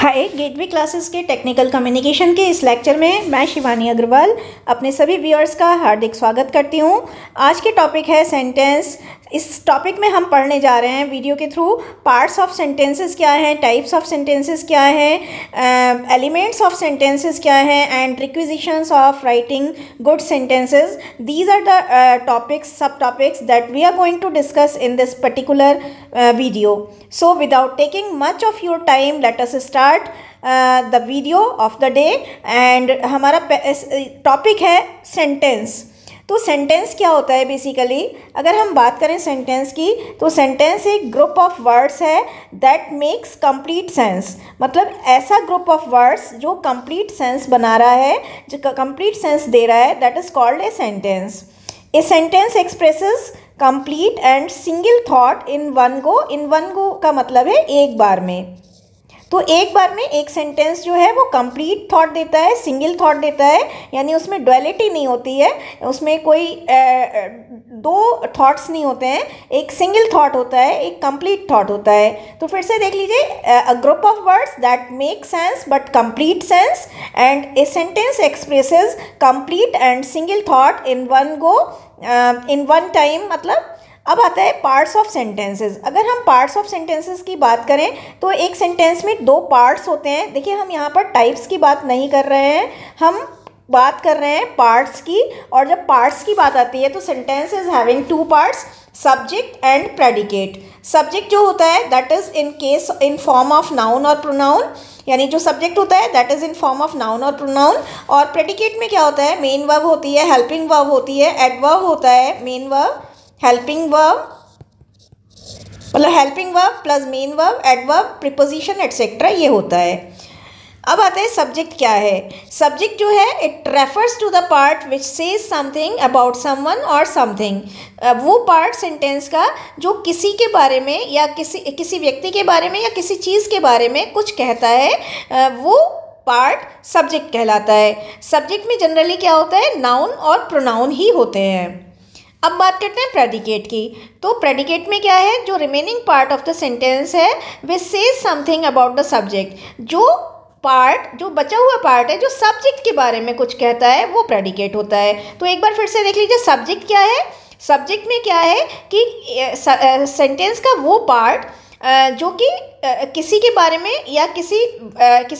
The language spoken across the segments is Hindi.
हाय गेटवे क्लासेस के टेक्निकल कम्युनिकेशन के इस लेक्चर में मैं शिवानी अग्रवाल अपने सभी व्यूअर्स का हार्दिक स्वागत करती हूँ। आज के टॉपिक है सेंटेंस। इस टॉपिक में हम पढ़ने जा रहे हैं वीडियो के थ्रू पार्ट्स ऑफ सेंटेंसेस क्या हैं, टाइप्स ऑफ सेंटेंसेस क्या हैं, एलिमेंट्स ऑफ सेंटेंसेस क्या हैं and requisitions of writing good sentences. These are the topics, subtopics that we are going to discuss in this particular video. So without taking much of your time, let us start the video of the day and हमारा टॉपिक है सेंटेंस। तो सेंटेंस क्या होता है बेसिकली? अगर हम बात करें सेंटेंस की तो सेंटेंस एक ग्रुप ऑफ वर्ड्स है दैट मेक्स कंप्लीट सेंस। मतलब ऐसा ग्रुप ऑफ वर्ड्स जो कंप्लीट सेंस बना रहा है, जो कंप्लीट सेंस दे रहा है, that is called a sentence. A sentence expresses complete and single thought in one go. In one go का मतलब है एक बार में। तो एक बार में एक सेंटेंस जो है वो कंप्लीट थॉट देता है, सिंगल थॉट देता है, यानी उसमें डुअलिटी नहीं होती है, उसमें कोई दो थॉट्स नहीं होते हैं, एक सिंगल थॉट होता है, एक कंप्लीट थॉट होता है। तो फिर से देख लीजिए, a group of words that make sense but complete sense and a sentence expresses complete and single thought in one go in one time. मतलब अब आता है पार्ट्स ऑफ सेंटेंसेस। अगर हम पार्ट्स ऑफ सेंटेंसेस की बात करें तो एक सेंटेंस में दो पार्ट्स होते हैं। देखिए, हम यहाँ पर टाइप्स की बात नहीं कर रहे हैं, हम बात कर रहे हैं पार्ट्स की। और जब पार्ट्स की बात आती है तो sentence is having two parts, subject and predicate. Subject जो होता है that is in form of noun और प्रोनाउन, यानी जो सब्जेक्ट होता है that is in form of noun और प्रोनाउन। और प्रेडिकेट में क्या होता है? मेन वर्ब होती है, हेल्पिंग वर्ब होती है, एडवर्ब होता है, मेन वर्ब, हेल्पिंग वर्ब, मतलब helping verb plus main verb, adverb, preposition etcetera, ये होता है। अब आता है सब्जेक्ट क्या है। सब्जेक्ट जो है it refers to the part which says something about someone और समथिंग। वो पार्ट सेंटेंस का जो किसी के बारे में या किसी व्यक्ति के बारे में या किसी चीज़ के बारे में कुछ कहता है, वो पार्ट सब्जेक्ट कहलाता है। सब्जेक्ट में जनरली क्या होता है? नाउन और प्रोनाउन ही होते हैं। अब बात करते हैं प्रेडिकेट की। तो प्रेडिकेट में क्या है? जो remaining part of the sentence है which says something about the subject. जो पार्ट, जो बचा हुआ पार्ट है जो सब्जेक्ट के बारे में कुछ कहता है, वो प्रेडिकेट होता है। तो एक बार फिर से देख लीजिए, सब्जेक्ट क्या है? सब्जेक्ट में क्या है कि सेंटेंस का वो पार्ट जो कि किसी के बारे में या किसी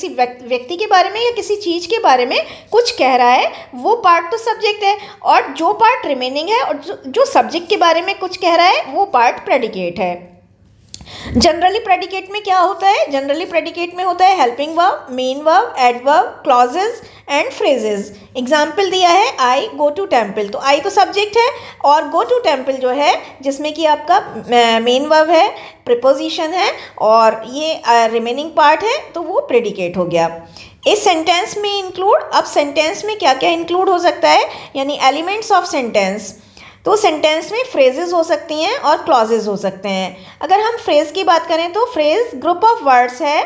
व्यक्ति के बारे में या किसी चीज़ के बारे में कुछ कह रहा है, वो पार्ट तो सब्जेक्ट है। और जो पार्ट रिमेनिंग है और जो सब्जेक्ट के बारे में कुछ कह रहा है, वो पार्ट प्रेडिकेट है। जनरली प्रेडिकेट में क्या होता है? जनरली प्रेडिकेट में होता है helping verb, main verb, adverb, clauses and phrases. Example दिया है आई गो टू टेम्पल। तो आई तो सब्जेक्ट है और गो टू टेम्पल जो है जिसमें कि आपका मेन वर्ब है, प्रीपोजिशन है और ये रिमेनिंग पार्ट है, तो वो प्रेडिकेट हो गया। इस सेंटेंस में इंक्लूड, अब सेंटेंस में क्या क्या इंक्लूड हो सकता है, यानी एलिमेंट्स ऑफ सेंटेंस। तो सेंटेंस में फ्रेजेस हो सकती हैं और क्लॉजेज हो सकते हैं। अगर हम फ्रेज की बात करें तो फ्रेज ग्रुप ऑफ वर्ड्स है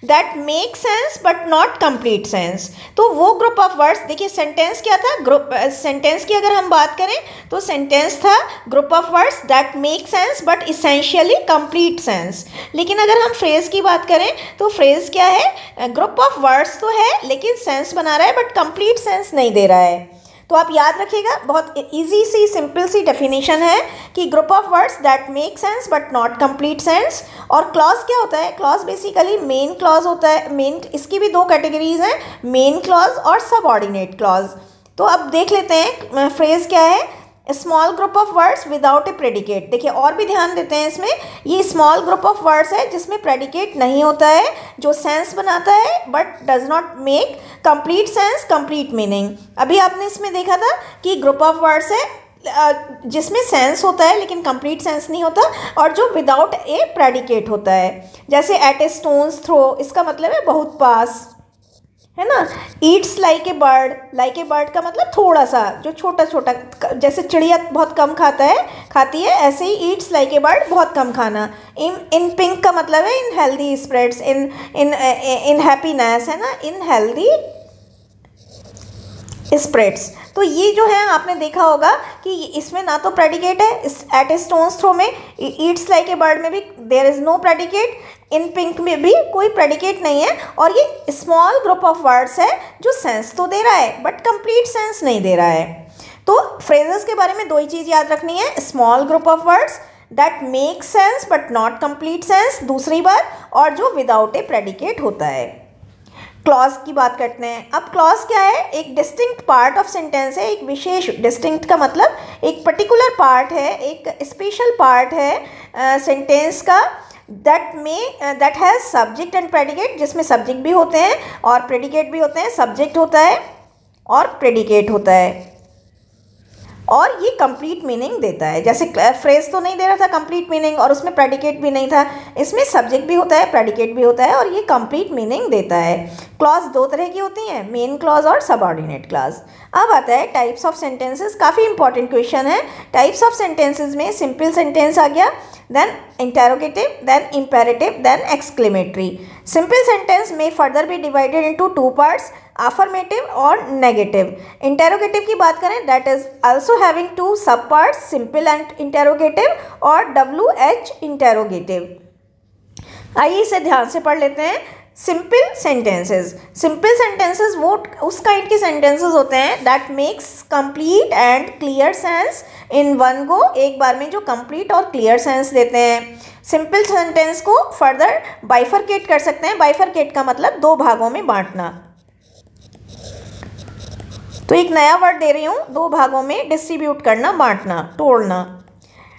that make sense but not complete sense. तो वो ग्रुप ऑफ वर्ड्स, देखिए सेंटेंस क्या था? ग्रुप सेंटेंस की अगर हम बात करें तो सेंटेंस था group of words that make sense but essentially complete sense. लेकिन अगर हम फ्रेज की बात करें तो फ्रेज क्या है? ग्रुप ऑफ वर्ड्स तो है लेकिन सेंस बना रहा है बट कंप्लीट सेंस नहीं दे रहा है। तो आप याद रखिएगा, बहुत इजी सी सिंपल सी डेफिनेशन है कि group of words that make sense but not complete sense. और क्लॉज क्या होता है? क्लॉज बेसिकली मेन क्लॉज होता है। मेन, इसकी भी दो कैटेगरीज हैं, मेन क्लॉज और सबऑर्डिनेट क्लॉज। तो अब देख लेते हैं फ्रेज क्या है। Small group of words without A predicate. देखिए और भी ध्यान देते हैं इसमें, ये स्मॉल ग्रुप ऑफ वर्ड्स है जिसमें प्रेडिकेट नहीं होता है, जो सेंस बनाता है but does not make complete sense, complete meaning. अभी आपने इसमें देखा था कि ग्रुप ऑफ वर्ड्स है जिसमें सेंस होता है लेकिन कंप्लीट सेंस नहीं होता, और जो विदाउट ए प्रेडिकेट होता है। जैसे एट ए स्टोन्स थ्रो, इसका मतलब है बहुत पास, है ना। Yeats like a bird, like a bird का मतलब थोड़ा सा, जो छोटा छोटा, जैसे चिड़िया बहुत कम खाती है, ऐसे he eats like a bird, बहुत कम खाना। इन पिंक का मतलब है इन हेल्दी स्प्रेड्स, इन हैप्पीनेस, है ना, इन हेल्दी स्प्रेड्स। तो ये जो है आपने देखा होगा कि इसमें ना तो प्रेडिकेट है, एट ए स्टोन्स थ्रो में, ईट्स लाइक ए बर्ड में भी देयर इज़ नो प्रेडिकेट, इन पिंक में भी कोई प्रेडिकेट नहीं है और ये स्मॉल ग्रुप ऑफ वर्ड्स है जो सेंस तो दे रहा है बट कंप्लीट सेंस नहीं दे रहा है। तो फ्रेजेस के बारे में दो ही चीज़ याद रखनी है, small group of words that make sense but not complete sense, दूसरी बात, और जो विदाउट ए प्रेडिकेट होता है। क्लॉज की बात करते हैं। अब क्लॉज क्या है? एक डिस्टिंक्ट पार्ट ऑफ सेंटेंस है, एक विशेष, डिस्टिंक्ट का मतलब एक पर्टिकुलर पार्ट है, एक स्पेशल पार्ट है सेंटेंस का, that has subject and predicate, जिसमें सब्जेक्ट भी होते हैं और प्रेडिकेट भी होते हैं। सब्जेक्ट होता है और प्रेडिकेट होता है और ये कंप्लीट मीनिंग देता है। जैसे फ्रेज तो नहीं दे रहा था कंप्लीट मीनिंग और उसमें प्रेडिकेट भी नहीं था, इसमें सब्जेक्ट भी होता है, प्रेडिकेट भी होता है और ये कंप्लीट मीनिंग देता है। क्लॉज दो तरह की होती हैं, मेन क्लॉज और सबऑर्डिनेट क्लॉज। अब आता है टाइप्स ऑफ सेंटेंसेस, काफ़ी इंपॉर्टेंट क्वेश्चन है। टाइप्स ऑफ सेंटेंसेस में सिंपल सेंटेंस आ गया, then interrogative, then imperative, then exclamatory. Simple sentence में फर्दर भी divided into two parts, affirmative और नेगेटिव। इंटेरोगेटिव की बात करें, that is also having two sub parts, simple and interrogative और WH इंटेरोगेटिव। आइए इसे ध्यान से पढ़ लेते हैं। सिंपल सेंटेंसेस, सिंपल सेंटेंसेस वो उस काइंड के सेंटेंसेस होते हैं that makes complete and clear sense in one go, एक बार में जो कंप्लीट और क्लियर सेंस देते हैं। सिंपल सेंटेंस को फर्दर बाइफरकेट कर सकते हैं। बाइफरकेट का मतलब दो भागों में बांटना। तो एक नया वर्ड दे रही हूँ, दो भागों में डिस्ट्रीब्यूट करना, बांटना, तोड़ना।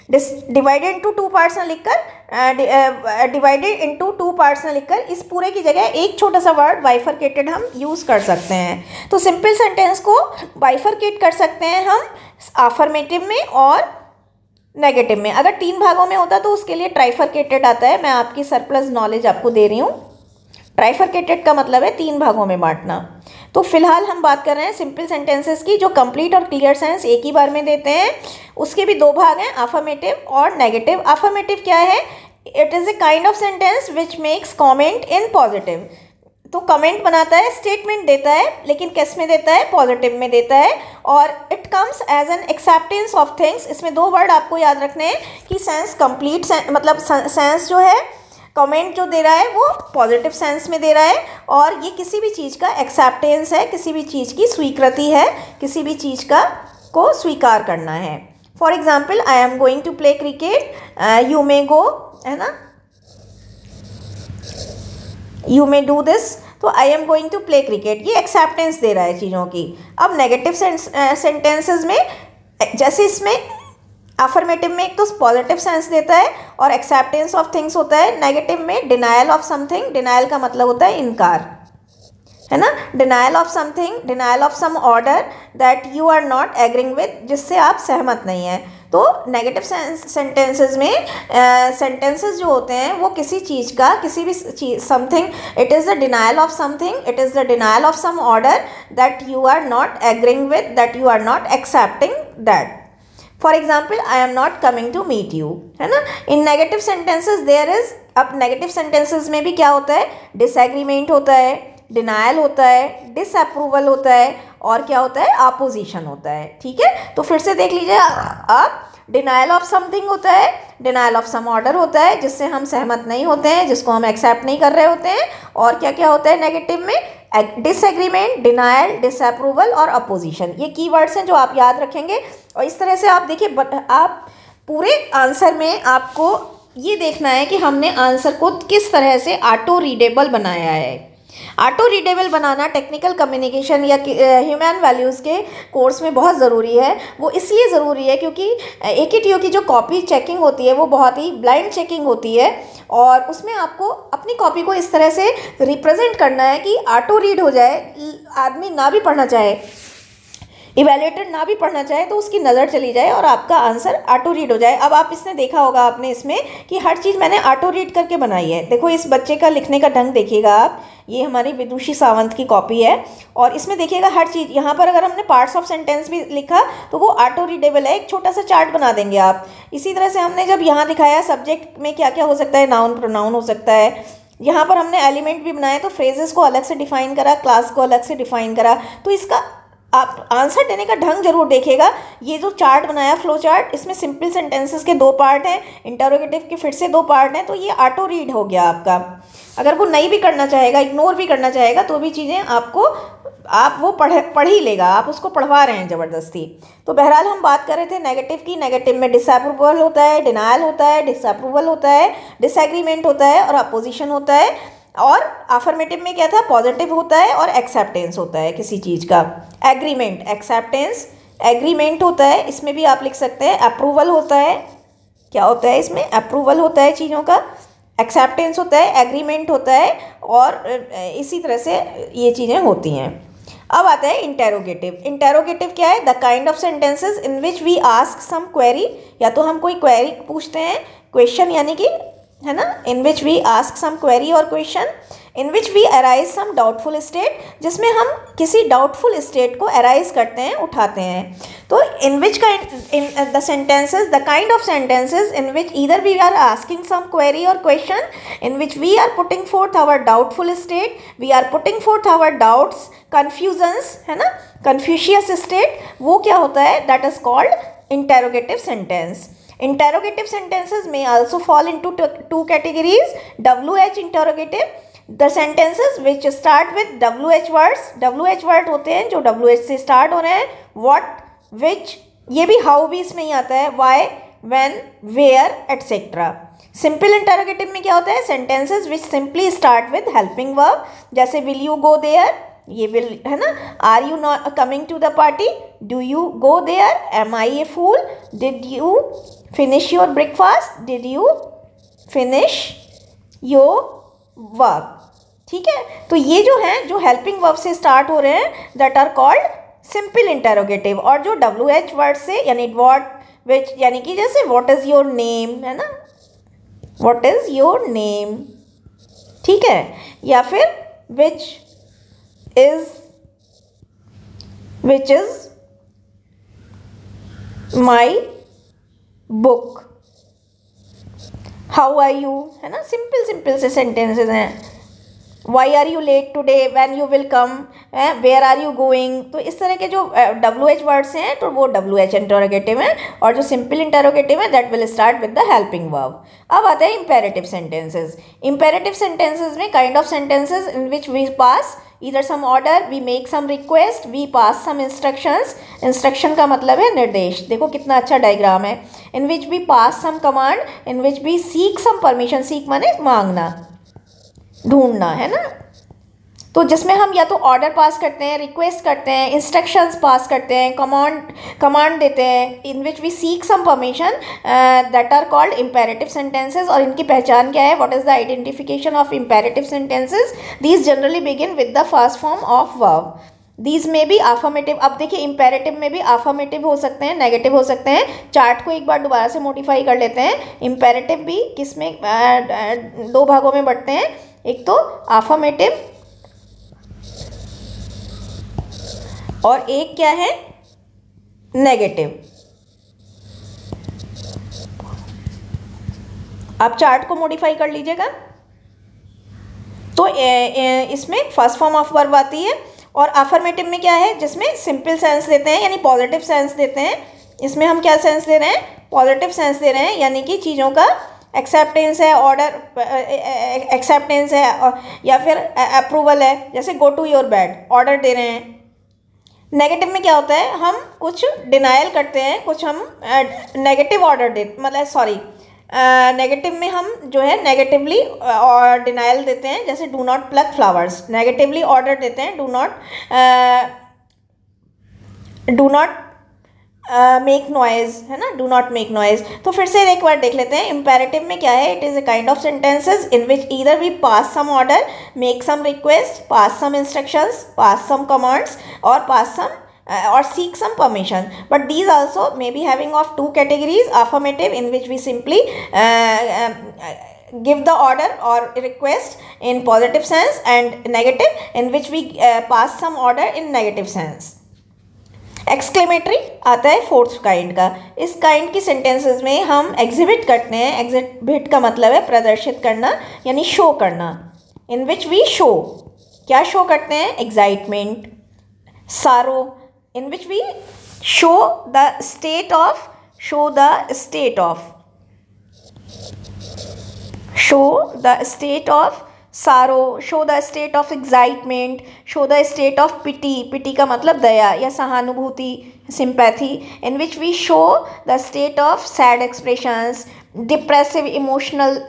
डिवाइडेड इनटू टू पार्ट्स ना लिखकर, डिवाइडेड इनटू टू पार्ट्स ना लिखकर इस पूरे की जगह एक छोटा सा वर्ड बाइफरकेटेड हम यूज़ कर सकते हैं। तो सिंपल सेंटेंस को बाइफरकेट कर सकते हैं हम अफर्मेटिव में और नेगेटिव में। अगर तीन भागों में होता तो उसके लिए ट्राइफरकेटेड आता है। मैं आपकी सरप्लस नॉलेज आपको दे रही हूँ। ट्राइफरकेटेड का मतलब है तीन भागों में बांटना। तो फिलहाल हम बात कर रहे हैं सिंपल सेंटेंसेस की, जो कंप्लीट और क्लियर सेंस एक ही बार में देते हैं। उसके भी दो भाग हैं, अफर्मेटिव और नेगेटिव। अफर्मेटिव क्या है? It is a kind of sentence which makes comment in positive. तो कमेंट बनाता है, स्टेटमेंट देता है, लेकिन किस में देता है? पॉजिटिव में देता है। और it comes as an acceptance of things. इसमें दो वर्ड आपको याद रखने हैं कि सेंस कंप्लीट, मतलब सेंस जो है, कमेंट जो दे रहा है वो पॉजिटिव सेंस में दे रहा है और ये किसी भी चीज़ का एक्सेप्टेंस है, किसी भी चीज़ की स्वीकृति है, किसी भी चीज़ का को स्वीकार करना है। For example, I am going to play cricket, you may go, है ना, यू मे डू दिस। तो I am going to play cricket, ये एक्सेप्टेंस दे रहा है चीज़ों की। अब नेगेटिव सेंटेंसेस में, जैसे इसमें अफर्मेटिव में एक तो पॉजिटिव सेंस देता है और एक्सेप्टेंस ऑफ थिंग्स होता है, नेगेटिव में डिनायल ऑफ समथिंग। डिनायल का मतलब होता है इनकार, है ना, denial of something, denial of some order that you are not agreeing with, जिससे आप सहमत नहीं हैं। तो नेगेटिव सेंटेंसेस में सेंटेंसेस जो होते हैं वो किसी चीज़ का, किसी भी चीज, something, it is the denial of something, it is the denial of some order that you are not agreeing with, that you are not accepting that. For example, I am not coming to meet you, है ना। In negative sentences there is, अब नेगेटिव सेंटेंसेज में भी क्या होता है? डिसएग्रीमेंट होता है, डिनायल होता है, डिसअप्रूवल होता है और क्या होता है? अपोजिशन होता है। ठीक है, तो फिर से देख लीजिए आप, डिनायल ऑफ समथिंग होता है, डिनायल ऑफ सम ऑर्डर होता है जिससे हम सहमत नहीं होते हैं, जिसको हम एक्सेप्ट नहीं कर रहे होते हैं, और क्या क्या होता है नेगेटिव में? डिसएग्रीमेंट, डिनायल, डिसअप्रूवल और अपोजिशन। ये कीवर्ड्स हैं जो आप याद रखेंगे। और इस तरह से आप देखिए, आप पूरे आंसर में आपको ये देखना है कि हमने आंसर को किस तरह से ऑटो रीडेबल बनाया है। ऑटो रीडेबल बनाना टेक्निकल कम्युनिकेशन या ह्यूमन वैल्यूज़ के कोर्स में बहुत ज़रूरी है। वो इसलिए ज़रूरी है क्योंकि AKTO की जो कॉपी चेकिंग होती है वो बहुत ही ब्लाइंड चेकिंग होती है और उसमें आपको अपनी कॉपी को इस तरह से रिप्रेजेंट करना है कि ऑटो रीड हो जाए, आदमी ना भी पढ़ना चाहे, इवैल्यूएटर ना भी पढ़ना चाहे तो उसकी नज़र चली जाए और आपका आंसर ऑटो रीड हो जाए। अब आप इसने देखा होगा आपने इसमें कि हर चीज़ मैंने ऑटो रीड करके बनाई है। देखो इस बच्चे का लिखने का ढंग देखिएगा आप, ये हमारी विदुषी सावंत की कॉपी है और इसमें देखिएगा हर चीज़, यहाँ पर अगर हमने पार्ट्स ऑफ सेंटेंस भी लिखा तो वो ऑटो रीडेबल है। एक छोटा सा चार्ट बना देंगे आप। इसी तरह से हमने जब यहाँ दिखाया सब्जेक्ट में क्या क्या हो सकता है, नाउन प्रोनाउन हो सकता है, यहाँ पर हमने एलिमेंट भी बनाए तो फ्रेजेस को अलग से डिफाइन करा, क्लास को अलग से डिफाइन करा। तो इसका आप आंसर देने का ढंग जरूर देखिएगा। ये जो चार्ट बनाया फ्लो चार्ट, इसमें सिंपल सेंटेंसेस के 2 पार्ट हैं, इंटरोगेटिव के फिर से 2 पार्ट हैं, तो ये ऑटो रीड हो गया आपका। अगर वो नहीं भी करना चाहेगा, इग्नोर भी करना चाहेगा, तो भी चीज़ें आपको आप वो पढ़ ही लेगा, आप उसको पढ़वा रहे हैं ज़बरदस्ती। तो बहरहाल हम बात कर रहे थे नेगेटिव की। नेगेटिव में डिसअप्रूवल होता है, डिनायल होता है, डिसअप्रूवल होता है, डिसएग्रीमेंट होता है और अपोजिशन होता है। और अफर्मेटिव में क्या था, पॉजिटिव होता है और एक्सेप्टेंस होता है किसी चीज़ का। एग्रीमेंट, एक्सेप्टेंस, एग्रीमेंट होता है, इसमें भी आप लिख सकते हैं। अप्रूवल होता है, क्या होता है इसमें, अप्रूवल होता है चीज़ों का, एक्सेप्टेंस होता है, एग्रीमेंट होता है, और इसी तरह से ये चीज़ें होती हैं। अब आता है इंटेरोगेटिव। इंटेरोगेटिव क्या है, the kind of sentences in which we ask some query, या तो हम कोई क्वेरी पूछते हैं, क्वेश्चन यानी कि, है ना, in which we ask some query और question, in which we arise some doubtful state, जिसमें हम किसी डाउटफुल स्टेट को अराइज करते हैं, उठाते हैं। तो in which kind the sentences, the kind of sentences in which either we are asking some query और question, in which we are putting forth our doubtful state, we are putting forth our doubts, confusions, है ना, कन्फ्यूशियस स्टेट, वो क्या होता है, that is called interrogative sentence. Interrogative sentences may also fall into 2 categories. WH interrogative, the sentences which start with WH words. WH word होते हैं जो WH से start हो रहे हैं. What, which, ये भी how भी इसमें ही आता है. Why, when, where, etc. Simple interrogative में क्या होता है, sentences which simply start with helping verb. जैसे will you go there, ये will, है ना, are you not coming to the party, do you go there, am I a fool, did you finish your breakfast, did you finish your work. ठीक है, तो ये जो है, जो हेल्पिंग वर्ब से स्टार्ट हो रहे हैं, that are called simple interrogative. और जो डब्ल्यू एच वर्ड से, यानी व्हाट, विच, यानी कि जैसे व्हाट इज़ योर नेम, है ना, व्हाट इज़ योर नेम, ठीक है, या फिर विच is my book, how are you, है ना, सिंपल से सेंटेंसेस हैं। why are you late today, when you will come, where are you going। तो इस तरह के जो WH वर्ड्स हैं, तो वो WH इंटरोगेटिव हैं, और जो सिंपल इंटरोगेटिव है, that will start with the helping verb. अब आता है इंपेरेटिव सेंटेंसेस। इंपेरेटिव सेंटेंसेस में kind of sentences in which we pass either some order, we make some request, we pass some instructions। instruction का मतलब है निर्देश। देखो कितना अच्छा डायग्राम है। in which we pass some command, in which we seek some permission। seek माने मांगना, ढूंढना, है ना। तो जिसमें हम या तो ऑर्डर पास करते हैं, रिक्वेस्ट करते हैं, इंस्ट्रक्शंस पास करते हैं, कमांड देते हैं, in which we seek some permission, that are called imperative sentences. और इनकी पहचान क्या है, what is the identification of imperative sentences. These generally begin with the first form of verb. These में भी अफर्मेटिव, अब देखिए इंपेरेटिव में भी अफर्मेटिव हो सकते हैं, नेगेटिव हो सकते हैं। चार्ट को एक बार दोबारा से मोडिफाई कर लेते हैं। इंपेरेटिव भी किसमें 2 भागों में बढ़ते हैं, एक तो अफर्मेटिव और एक क्या है, नेगेटिव। आप चार्ट को मॉडिफाई कर लीजिएगा। तो इसमें फर्स्ट फॉर्म ऑफ वर्ब आती है। और अफर्मेटिव में क्या है, जिसमें सिंपल सेंस देते हैं, यानी पॉजिटिव सेंस देते हैं। इसमें हम क्या सेंस दे रहे हैं, पॉजिटिव सेंस दे रहे हैं, यानी कि चीज़ों का एक्सेप्टेंस है, ऑर्डर एक्सेप्टेंस है, या फिर अप्रूवल है। जैसे go to your bed, order दे रहे हैं। नेगेटिव में क्या होता है, हम कुछ डिनायल करते हैं, कुछ हम नेगेटिव ऑर्डर दे, मतलब सॉरी, नेगेटिव में हम जो है नेगेटिवली और डिनायल देते हैं। जैसे do not plug flowers, negatively order देते हैं, डू नॉट मेक नॉइज, है ना, डू नॉट मेक नॉइज। तो फिर से एक बार देख लेते हैं। इंपेरेटिव में क्या है, it is a kind of sentences in which either we pass some order, make some request, pass some instructions, pass some commands, और pass some or seek some permission. But these also may be having of 2 categories. Affirmative, in which we simply give the order or request in positive sense, and negative, in which we pass some order in negative sense. Exclamatory आता है 4th काइंड का। इस काइंड की सेंटेंसेस में हम एग्जिबिट करते हैं। एग्जिबिट का मतलब है प्रदर्शित करना, यानी शो करना। इन विच वी शो, क्या शो करते हैं, एक्साइटमेंट, सारो, in which we show the state of sorrow, show the state of excitement, show the state of pity का मतलब दया या सहानुभूति, sympathy, in which we show the state of sad expressions, depressive emotional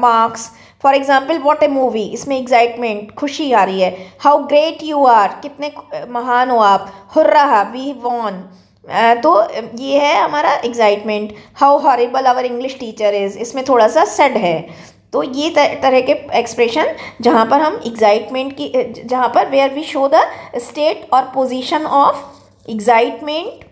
marks. For example what A movie, इसमें एग्जाइटमेंट, खुशी आ रही है. हाउ ग्रेट यू आर, कितने महान हो आप. हुर्रा, वी वॉन, तो ये है हमारा excitement. How horrible our English teacher is, इसमें थोड़ा सा सैड है. तो ये तरह के एक्सप्रेशन जहाँ पर हम एग्जाइटमेंट की, जहाँ पर where we show the state और position of excitement,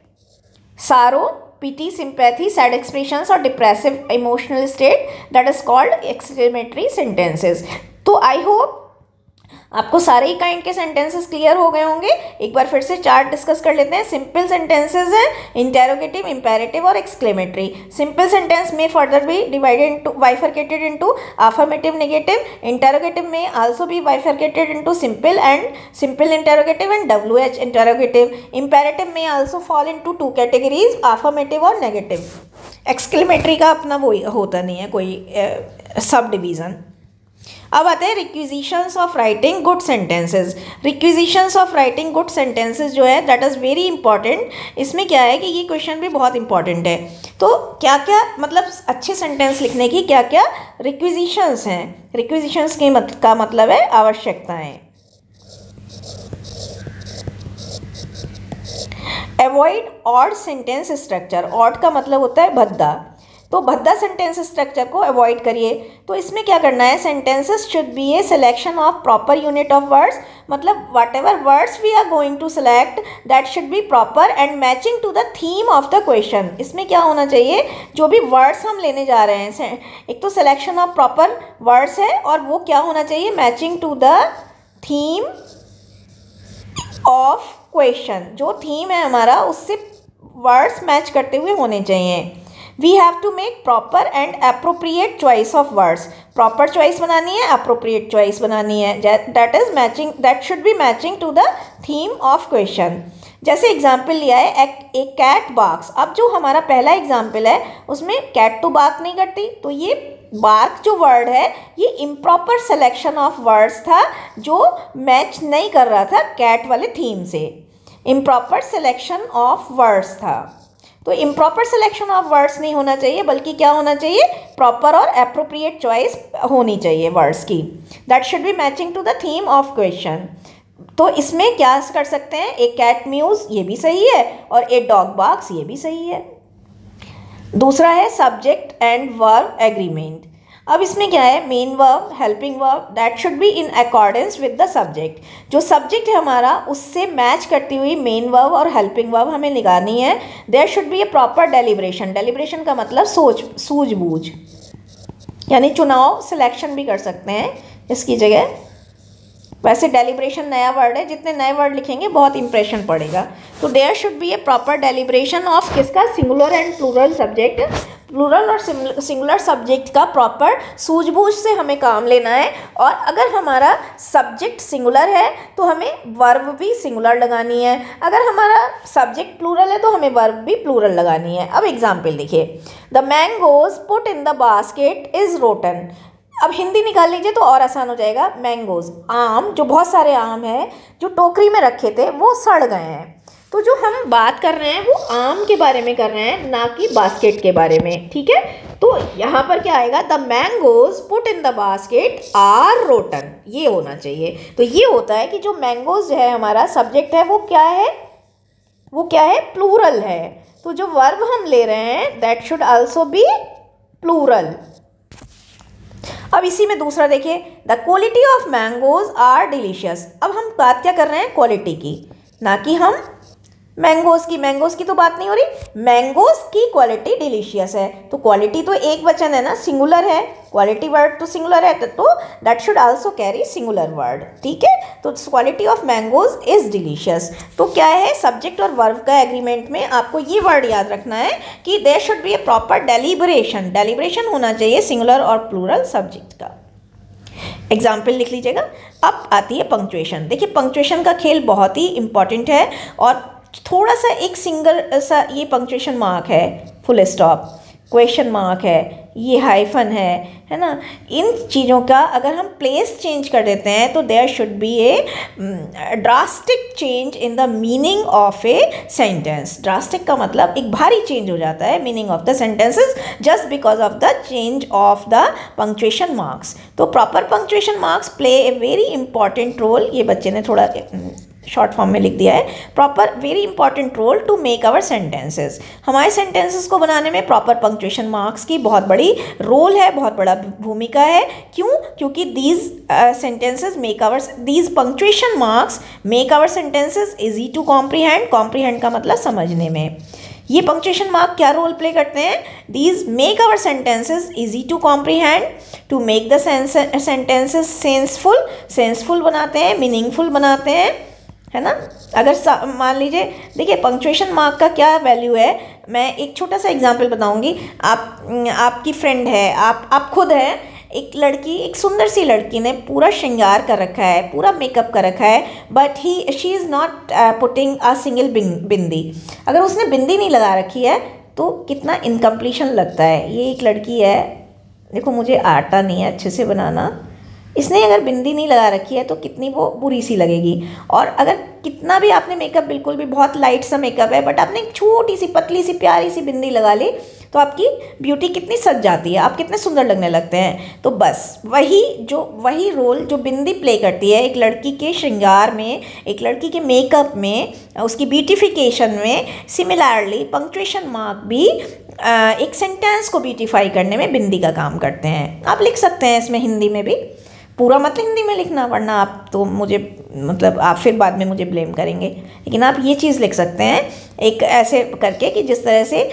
sorrow, pity, sympathy, sad expressions और depressive emotional state, that is called exclamatory sentences. तो I hope आपको सारे ही काइंड के सेंटेंसेस क्लियर हो गए होंगे. एक बार फिर से चार्ट डिस्कस कर लेते हैं. सिंपल सेंटेंसेस हैं, इंटेरोगेटिव, इम्पेरेटिव और एक्सक्लेमेटरी. सिंपल सेंटेंस में फर्दर भी divided into, bifurcated into affirmative, negative. Interrogative में आल्सो भी bifurcated into simple and simple interrogative and WH interrogative. Imperative में also fall into 2 categories, affirmative और नेगेटिव. एक्सक्लेमेटरी का अपना वो होता नहीं है कोई सब डिवीज़न. अब आते हैं requisitions of writing good sentences. Requisitions of writing good sentences जो है दैट इज़ वेरी इंपॉर्टेंट. इसमें क्या है कि ये क्वेश्चन भी बहुत इंपॉर्टेंट है. तो क्या क्या मतलब अच्छे सेंटेंस लिखने की क्या क्या रिक्विजिशंस हैं. रिक्विजिशंस का मतलब है आवश्यकताएं. Avoid odd sentence structure. Odd का मतलब होता है भद्दा, तो भद्दा सेंटेंस स्ट्रक्चर को अवॉइड करिए. तो इसमें क्या करना है, sentences should be a selection of proper unit of words. मतलब whatever words we are going to select that should be proper and matching to the theme of the question. इसमें क्या होना चाहिए, जो भी वर्ड्स हम लेने जा रहे हैं, एक तो सिलेक्शन ऑफ प्रॉपर वर्ड्स है और वो क्या होना चाहिए, matching to the theme of question. जो थीम है हमारा उससे वर्ड्स मैच करते हुए होने चाहिए. We have to make proper and appropriate choice of words. Proper choice बनानी है, appropriate choice बनानी है. That is matching, that should be matching to the theme of question. जैसे एग्जाम्पल लिया है एक कैट बार्क्स. अब जो हमारा पहला एग्जाम्पल है उसमें कैट तो बार्क नहीं करती, तो ये बार्क जो वर्ड है ये इम्प्रॉपर सिलेक्शन ऑफ वर्ड्स था जो मैच नहीं कर रहा था कैट वाले थीम से. इम्प्रॉपर सिलेक्शन ऑफ वर्ड्स था. तो इम्प्रॉपर सिलेक्शन ऑफ वर्ड्स नहीं होना चाहिए, बल्कि क्या होना चाहिए, प्रॉपर और एप्रोप्रिएट चॉइस होनी चाहिए वर्ड्स की. That should be matching to the theme of question. तो इसमें क्या कर सकते हैं, ए कैट म्यूज ये भी सही है और ए डॉग बार्क्स ये भी सही है. दूसरा है सब्जेक्ट एंड वर्ब एग्रीमेंट. अब इसमें क्या है, main verb, helping verb, that should be in accordance with the subject. जो सब्जेक्ट है हमारा उससे मैच करती हुई मेन वर्ब और हेल्पिंग वर्ब हमें निकालनी है. There should be a proper deliberation. Deliberation का मतलब सूझबूझ, यानी चुनाव, सिलेक्शन भी कर सकते हैं इसकी जगह. वैसे डेलिब्रेशन नया वर्ड है, जितने नए वर्ड लिखेंगे बहुत इंप्रेशन पड़ेगा. तो there should be a proper deliberation of किसका, singular and plural subject. Plural और सिंगुलर सब्जेक्ट का प्रॉपर सूझबूझ से हमें काम लेना है. और अगर हमारा सब्जेक्ट सिंगुलर है तो हमें वर्ब भी सिंगुलर लगानी है. अगर हमारा सब्जेक्ट प्लूरल है तो हमें वर्ब भी प्लूरल लगानी है. अब एग्जाम्पल देखिए, the mangoes put in the basket is rotten. अब हिंदी निकाल लीजिए तो और आसान हो जाएगा. मैंगोज, आम, जो बहुत सारे आम हैं जो टोकरी में रखे थे वो सड़ गए हैं. तो जो हम बात कर रहे हैं वो आम के बारे में कर रहे हैं, ना कि बास्केट के बारे में. ठीक है, तो यहाँ पर क्या आएगा, the mangoes put in the basket are rotten. ये होना चाहिए. तो ये होता है कि जो मैंगोज है हमारा सब्जेक्ट है वो क्या है, प्लूरल है. तो जो वर्ब हम ले रहे हैं that should also be plural. अब इसी में दूसरा देखिए, the quality of mangoes are delicious. अब हम बात क्या कर रहे हैं, क्वालिटी की, ना कि हम मैंगोज की तो बात नहीं हो रही. मैंगोज की क्वालिटी डिलीशियस है. तो क्वालिटी तो एक वचन है ना, सिंगुलर है. क्वालिटी वर्ड तो सिंगुलर है, तो that should also carry singular word. ठीक है, तो quality of mangoes is delicious. तो क्या है, सब्जेक्ट और वर्ब का एग्रीमेंट में आपको ये वर्ड याद रखना है कि there should be a proper deliberation. Deliberation होना चाहिए सिंगुलर और प्लूरल सब्जेक्ट का. एग्जाम्पल लिख लीजिएगा। अब आती है पंक्चुएशन। देखिए पंक्चुएशन का खेल बहुत ही इम्पॉर्टेंट है, और थोड़ा सा एक सिंगल सा ये पंक्चुएशन मार्क है, फुल स्टॉप, क्वेश्चन मार्क है, ये हाइफन है ना, इन चीज़ों का अगर हम प्लेस चेंज कर देते हैं तो there should be a drastic change in the meaning of a sentence. Drastic का मतलब एक भारी चेंज हो जाता है meaning of the sentences just because of the change of the punctuation marks. तो proper punctuation marks play a very important role, ये बच्चे ने थोड़ा शॉर्ट फॉर्म में लिख दिया है, proper very important role to make our sentences. हमारे सेंटेंसेस को बनाने में प्रॉपर पंक्चुएशन मार्क्स की बहुत बड़ी रोल है, बहुत बड़ा भूमिका है। क्यों? क्योंकि these sentences make our, these punctuation marks make our sentences easy to comprehend. Comprehend का मतलब समझने में। ये पंक्चुएशन मार्क क्या रोल प्ले करते हैं? These make our sentences easy to comprehend, to make the sentences senseful, senseful बनाते हैं, मीनिंगफुल बनाते हैं, है ना। अगर मान लीजिए, देखिए पंक्चुएशन मार्क का क्या वैल्यू है, मैं एक छोटा सा एग्जांपल बताऊंगी। आपकी फ्रेंड है, आप खुद है, एक लड़की, एक सुंदर सी लड़की ने पूरा श्रृंगार कर रखा है, पूरा मेकअप कर रखा है, but she is not putting a single bindi. अगर उसने बिंदी नहीं लगा रखी है तो कितना इनकम्प्लीशन लगता है। ये एक लड़की है, देखो मुझे आता नहीं है अच्छे से बनाना, इसने अगर बिंदी नहीं लगा रखी है तो कितनी वो बुरी सी लगेगी। और अगर कितना भी आपने मेकअप, बिल्कुल भी बहुत लाइट सा मेकअप है, बट आपने एक छोटी सी पतली सी प्यारी सी बिंदी लगा ली तो आपकी ब्यूटी कितनी सज जाती है, आप कितने सुंदर लगने लगते हैं। तो बस वही रोल जो बिंदी प्ले करती है एक लड़की के श्रृंगार में, एक लड़की के मेकअप में, उसकी ब्यूटिफिकेशन में, सिमिलरली पंक्चुएशन मार्क भी एक सेंटेंस को ब्यूटिफाई करने में बिंदी का काम करते हैं। आप लिख सकते हैं इसमें हिंदी में भी, पूरा मत हिंदी में लिखना वरना आप तो मुझे मतलब आप फिर बाद में मुझे ब्लेम करेंगे, लेकिन आप ये चीज़ लिख सकते हैं एक ऐसे करके कि जिस तरह से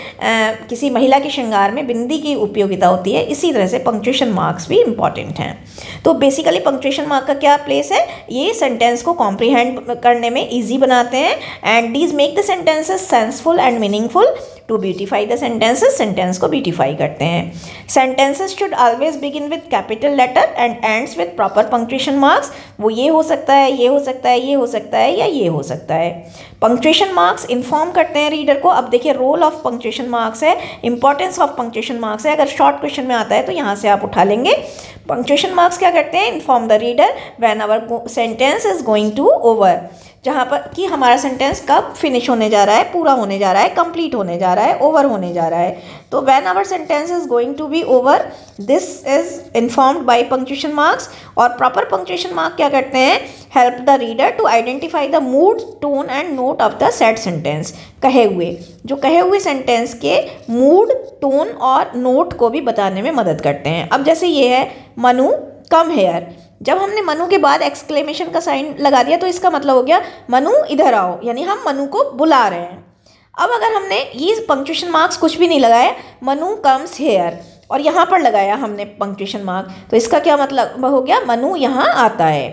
किसी महिला के श्रृंगार में बिंदी की उपयोगिता होती है, इसी तरह से पंक्चुएशन मार्क्स भी इम्पॉर्टेंट हैं। तो बेसिकली पंक्चुएशन मार्क का क्या प्लेस है? ये सेंटेंस को कॉम्प्रीहेंड करने में ईजी बनाते हैं, and these make the sentences senseful and meaningful. To beautify the sentences, sentence को ब्यूटिफाई करते हैं। Sentences should always begin with capital letter and ends with proper punctuation marks. वो ये हो सकता है, ये हो सकता है, ये हो सकता है, या ये हो सकता है। पंक्चुएशन मार्क्स इन्फॉर्म करते हैं रीडर को। अब देखिए रोल ऑफ पंक्चुएशन मार्क्स है, इंपॉर्टेंस ऑफ पंक्चुएशन मार्क्स है। अगर शॉर्ट क्वेश्चन में आता है तो यहाँ से आप उठा लेंगे। पंक्चुएशन मार्क्स क्या करते हैं? Inform the reader when our sentence is going to over, जहाँ पर कि हमारा सेंटेंस कब फिनिश होने जा रहा है, पूरा होने जा रहा है, कंप्लीट होने जा रहा है, ओवर होने जा रहा है। तो when our sentence is going to be over, this is informed by punctuation marks. और प्रॉपर पंक्चुएशन मार्क क्या करते हैं? Help the reader to identify the mood, tone and note of the said sentence. कहे हुए सेंटेंस के मूड, टोन और नोट को भी बताने में मदद करते हैं। अब जैसे ये है मनु कम हेयर, जब हमने मनु के बाद एक्सक्लेमेशन का साइन लगा दिया तो इसका मतलब हो गया मनु इधर आओ, यानी हम मनु को बुला रहे हैं। अब अगर हमने ये पंक्चुएशन मार्क्स कुछ भी नहीं लगाया, मनु कम्स हेयर, और यहाँ पर लगाया हमने पंक्चुएशन मार्क, तो इसका क्या मतलब हो गया? मनु यहाँ आता है।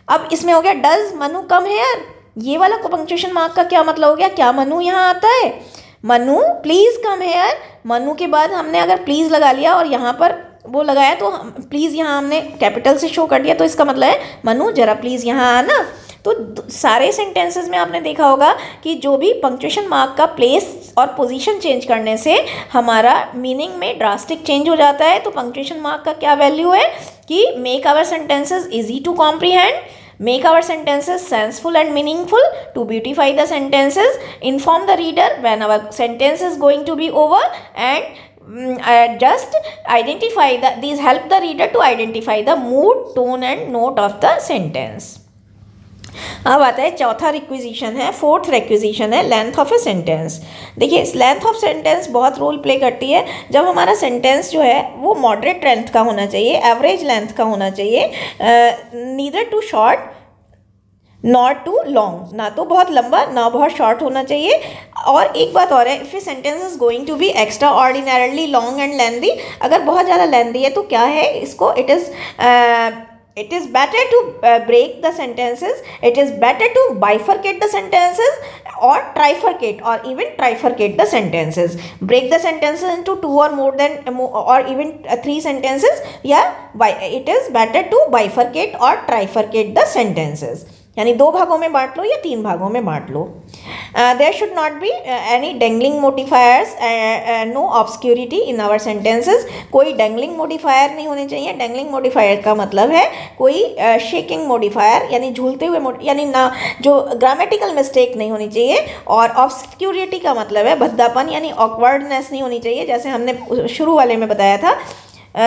अब इसमें हो गया डज मनु कम हेयर, ये वाला पंक्चुएशन मार्क का क्या मतलब हो गया? क्या मनु यहाँ आता है? Manu please come here, Manu के बाद हमने अगर प्लीज़ लगा लिया और यहाँ पर वो लगाया तो प्लीज़ यहाँ हमने कैपिटल से शो कर दिया, तो इसका मतलब है मनु जरा प्लीज़ यहाँ आना। तो सारे सेंटेंसेस में आपने देखा होगा कि जो भी पंक्चुएशन मार्क का प्लेस और पोजीशन चेंज करने से हमारा मीनिंग में ड्रास्टिक चेंज हो जाता है। तो पंक्चुएशन मार्क का क्या वैल्यू है कि make our sentences easy to comprehend, make our sentences senseful and meaningful, to beautify the sentences, inform the reader when our sentence is going to be over, and just identify these help the reader to identify the mood, tone and note of the sentence. अब आता है चौथा रिक्विजिशन है, फोर्थ रिक्विजिशन है लेंथ ऑफ ए सेंटेंस। देखिए लेंथ ऑफ सेंटेंस बहुत रोल प्ले करती है। जब हमारा सेंटेंस जो है वो मॉडरेट लेंथ का होना चाहिए, एवरेज लेंथ का होना चाहिए, neither too short not too long, ना तो बहुत लंबा ना बहुत शॉर्ट होना चाहिए। और एक बात और है, if a sentence is going to be extra ordinarily long and lengthy, अगर बहुत ज़्यादा लेंदी है तो क्या है इसको, it is it is better to break the sentences, it is better to bifurcate the sentences or trifurcate or even trifurcate the sentences. Break the sentences into two or more than or even three sentences. It is better to bifurcate or trifurcate the sentences. यानी दो भागों में बांट लो या तीन भागों में बांट लो. There should not be any dangling modifiers, no obscurity in our sentences. कोई डेंगलिंग मोडिफायर नहीं होने चाहिए. डेंगलिंग मोडिफायर का मतलब है कोई शेकिंग मोडिफायर, यानी झूलते हुए यानी ना जो ग्रामेटिकल मिस्टेक नहीं होनी चाहिए. और ऑब्सक्यूरिटी का मतलब है भद्दापन, यानी ऑकवर्डनेस नहीं होनी चाहिए, जैसे हमने शुरू वाले में बताया था.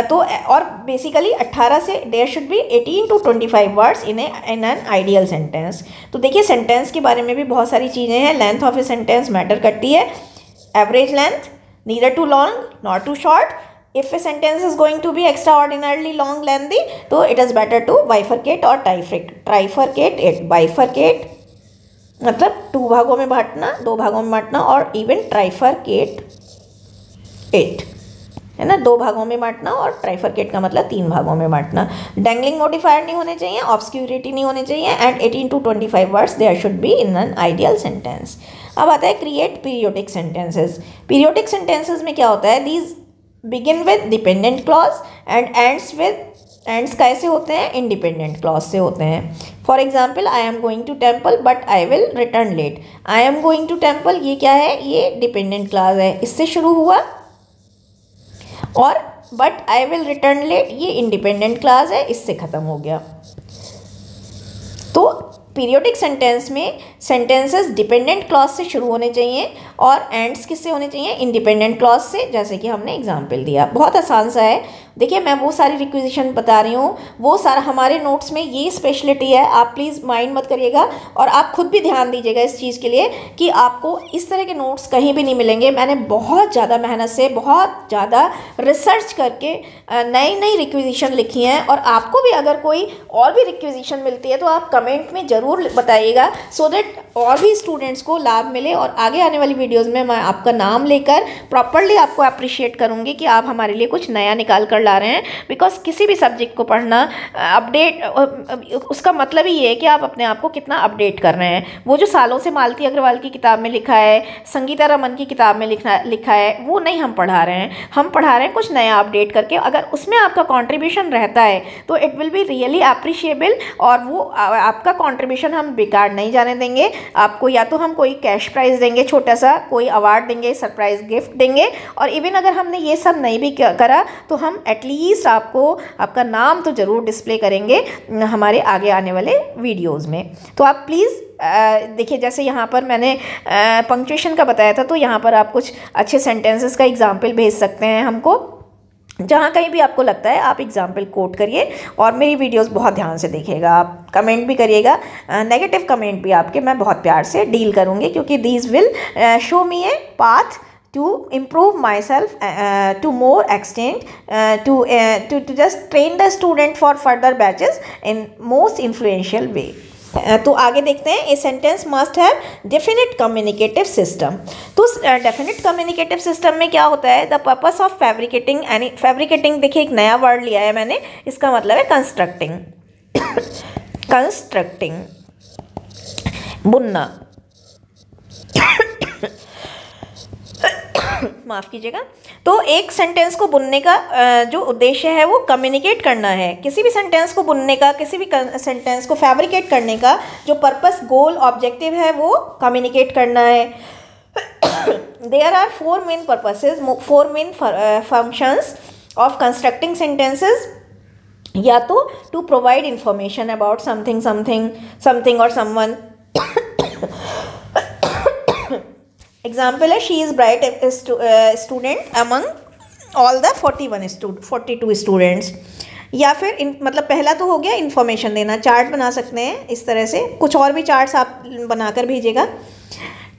तो और बेसिकली 18 से there should be 18 to 25 words in an ideal sentence. तो देखिए सेंटेंस के बारे में भी बहुत सारी चीज़ें हैं. Length of a sentence matter करती है. Average length, neither too long not too short. If a sentence is going to be extra ordinarily long lengthy, तो it is better to bifurcate और ट्राइफरकेट इट. बाइफरकेट मतलब टू भागों में बांटना, दो भागों में बांटना, और इवन ट्राइफरकेट इट, है ना, दो भागों में बांटना, और ट्राइफरकेट का मतलब तीन भागों में बांटना. डेंगलिंग मोडिफायर नहीं होने चाहिए, ऑब्सक्यूरिटी नहीं होने चाहिए, and 18 to 25 words there should be in an ideal sentence. अब आता है create periodic sentences. Periodic sentences में क्या होता है, these begin with dependent clause and ends कैसे होते हैं, इंडिपेंडेंट क्लॉज से होते हैं. For example, I am going to temple but I will return late. I am going to temple, ये क्या है, ये डिपेंडेंट क्लॉज है, इससे शुरू हुआ. और but I will return late, ये इंडिपेंडेंट क्लॉज है, इससे ख़त्म हो गया. तो पीरियोडिक सेंटेंस में सेंटेंसेस डिपेंडेंट क्लॉज से शुरू होने चाहिए और एंड्स किससे होने चाहिए, इंडिपेंडेंट क्लॉज से, जैसे कि हमने एग्जाम्पल दिया. बहुत आसान सा है. देखिए मैं वो सारी रिक्विजिशन बता रही हूँ, वो सारा हमारे नोट्स में ये स्पेशलिटी है. आप प्लीज़ माइंड मत करिएगा और आप खुद भी ध्यान दीजिएगा इस चीज़ के लिए कि आपको इस तरह के नोट्स कहीं भी नहीं मिलेंगे. मैंने बहुत ज़्यादा मेहनत से, बहुत ज़्यादा रिसर्च करके नई रिक्विजिशन लिखी हैं, और आपको भी अगर कोई और भी रिक्विजिशन मिलती है तो आप कमेंट में ज़रूर बताइएगा, सो दैट और भी स्टूडेंट्स को लाभ मिले. और आगे आने वाली वीडियोज़ में मैं आपका नाम लेकर प्रॉपरली आपको अप्रिशिएट करूँगी कि आप हमारे लिए कुछ नया निकाल कर ला रहे हैं. बिकॉज किसी भी सब्जेक्ट को पढ़ना अपडेट, उसका मतलब ही ये है कि आप अपने आप को कितना अपडेट कर रहे हैं. वो जो सालों से मालती अग्रवाल की किताब में लिखा है, संगीता रमन की किताब में लिखा है, वो नहीं हम पढ़ा रहे हैं. हम पढ़ा रहे हैं कुछ नया अपडेट करके. अगर उसमें आपका कॉन्ट्रीब्यूशन रहता है तो it will be really appreciable, और वो आपका कॉन्ट्रीब्यूशन हम बेकार नहीं जाने देंगे. आपको या तो हम कोई कैश प्राइज़ देंगे, छोटा सा कोई अवार्ड देंगे, सरप्राइज गिफ्ट देंगे, और इवन अगर हमने ये सब नहीं भी करा तो हम एटलीस्ट आपको आपका नाम तो ज़रूर डिस्प्ले करेंगे हमारे आगे आने वाले वीडियोज़ में. तो आप प्लीज़ देखिए, जैसे यहाँ पर मैंने पंक्चुएशन का बताया था, तो यहाँ पर आप कुछ अच्छे सेंटेंसेस का एग्जाम्पल भेज सकते हैं हमको. जहाँ कहीं भी आपको लगता है आप एग्जाम्पल कोट करिए, और मेरी वीडियोस बहुत ध्यान से देखिएगा. आप कमेंट भी करिएगा, नेगेटिव कमेंट भी आपके मैं बहुत प्यार से डील करूँगी, क्योंकि these will show me a path to improve myself to more extent, to just train the student for further batches in most influential way. तो आगे देखते हैं. A sentence must have definite communicative system. तो डेफिनेट कम्युनिकेटिव सिस्टम में क्या होता है, द पर्पस ऑफ फैब्रिकेटिंग. यानी फैब्रिकेटिंग, देखिए एक नया वर्ड लिया है मैंने, इसका मतलब है कंस्ट्रक्टिंग. कंस्ट्रक्टिंग, बुनना, माफ़ कीजिएगा. तो एक सेंटेंस को बुनने का जो उद्देश्य है वो कम्युनिकेट करना है. किसी भी सेंटेंस को बुनने का, किसी भी सेंटेंस को फैब्रिकेट करने का जो पर्पस, गोल, ऑब्जेक्टिव है वो कम्युनिकेट करना है. There are four main purposes, four main functions of constructing sentences. या तो to provide information about something और समवन. एग्जाम्पल है, she is bright student among all the 42 students. या फिर मतलब पहला तो हो गया इन्फॉर्मेशन देना. चार्ट बना सकते हैं इस तरह से, कुछ और भी चार्ट्स आप बनाकर भेजिएगा.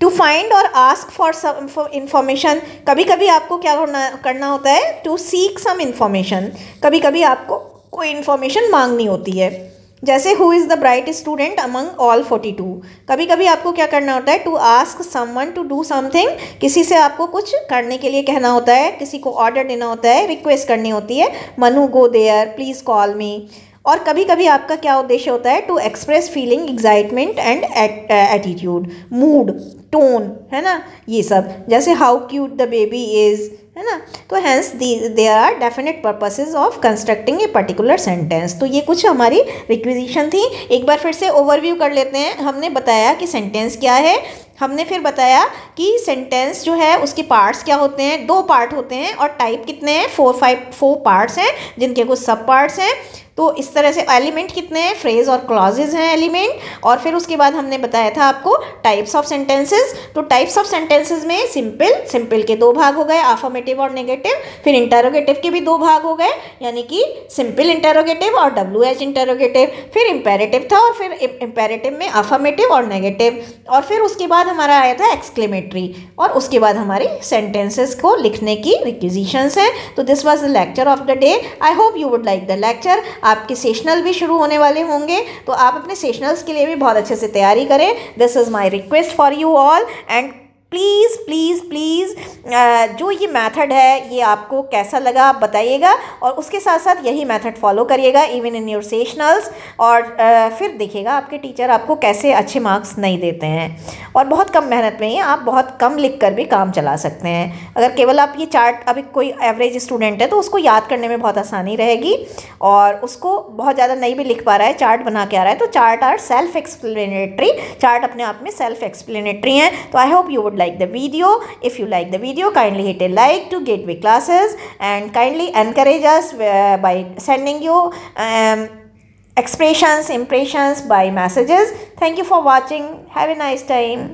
टू फाइंड और आस्क फॉर इंफॉर्मेशन. कभी कभी आपको क्या करना होता है, टू सीक सम इंफॉर्मेशन. कभी कभी आपको कोई इन्फॉर्मेशन मांगनी होती है, जैसे who is the bright student among all 42. कभी कभी आपको क्या करना होता है, to ask someone to do something. किसी से आपको कुछ करने के लिए कहना होता है, किसी को ऑर्डर देना होता है, रिक्वेस्ट करनी होती है. Manu go there, please call me. और कभी कभी आपका क्या उद्देश्य होता है, to express feeling, excitement and attitude, mood, tone, है ना, ये सब, जैसे how cute the baby is, है ना। तो hence there are definite purposes of constructing a particular sentence. तो ये कुछ हमारी रिक्विजिशन थी। एक बार फिर से ओवरव्यू कर लेते हैं। हमने बताया कि सेंटेंस क्या है, हमने फिर बताया कि सेंटेंस जो है उसके पार्ट्स क्या होते हैं, 2 पार्ट होते हैं, और टाइप कितने हैं, 4 पार्ट्स हैं जिनके कुछ सब पार्ट्स हैं। तो इस तरह से एलिमेंट कितने हैं, फ्रेज और क्लॉजेज हैं एलिमेंट। और फिर उसके बाद हमने बताया था आपको टाइप्स ऑफ सेंटेंसेस। तो टाइप्स ऑफ सेंटेंसेस में सिंपल के 2 भाग हो गए, अफर्मेटिव और नेगेटिव। फिर इंटरोगेटिव के भी 2 भाग हो गए, यानी कि सिंपल इंटरोगेटिव और WH इंटरोगेटिव। फिर इम्पेरेटिव था, और फिर इम्पेरेटिव में अफर्मेटिव और नेगेटिव। और फिर उसके बाद हमारा आया था एक्सक्लेमेटरी, और उसके बाद हमारी सेंटेंसेस को लिखने की रिक्विजिशंस हैं। तो this was the lecture of the day. I hope you would like the lecture. आपके सेशनल भी शुरू होने वाले होंगे, तो आप अपने सेशनल्स के लिए भी बहुत अच्छे से तैयारी करें। This is my request for you all. And please please please जो ये मेथड है ये आपको कैसा लगा आप बताइएगा, और उसके साथ साथ यही मेथड फॉलो करिएगा इवन इन योर सेशनल्स। और फिर देखिएगा आपके टीचर आपको कैसे अच्छे मार्क्स नहीं देते हैं। और बहुत कम मेहनत में ही आप बहुत कम लिख कर भी काम चला सकते हैं। अगर केवल आप ये चार्ट, अभी कोई एवरेज स्टूडेंट है तो उसको याद करने में बहुत आसानी रहेगी, और उसको बहुत ज़्यादा नहीं भी लिख पा रहा है, चार्ट बना के आ रहा है, तो chart are self explanatory. Chart अपने आप में सेल्फ एक्सप्लेनेटरी हैं। तो I hope you would like the video. If you like the video, kindly hit a like to Gateway Classes, and kindly encourage us by sending you expressions, impressions by messages. Thank you for watching. Have a nice time.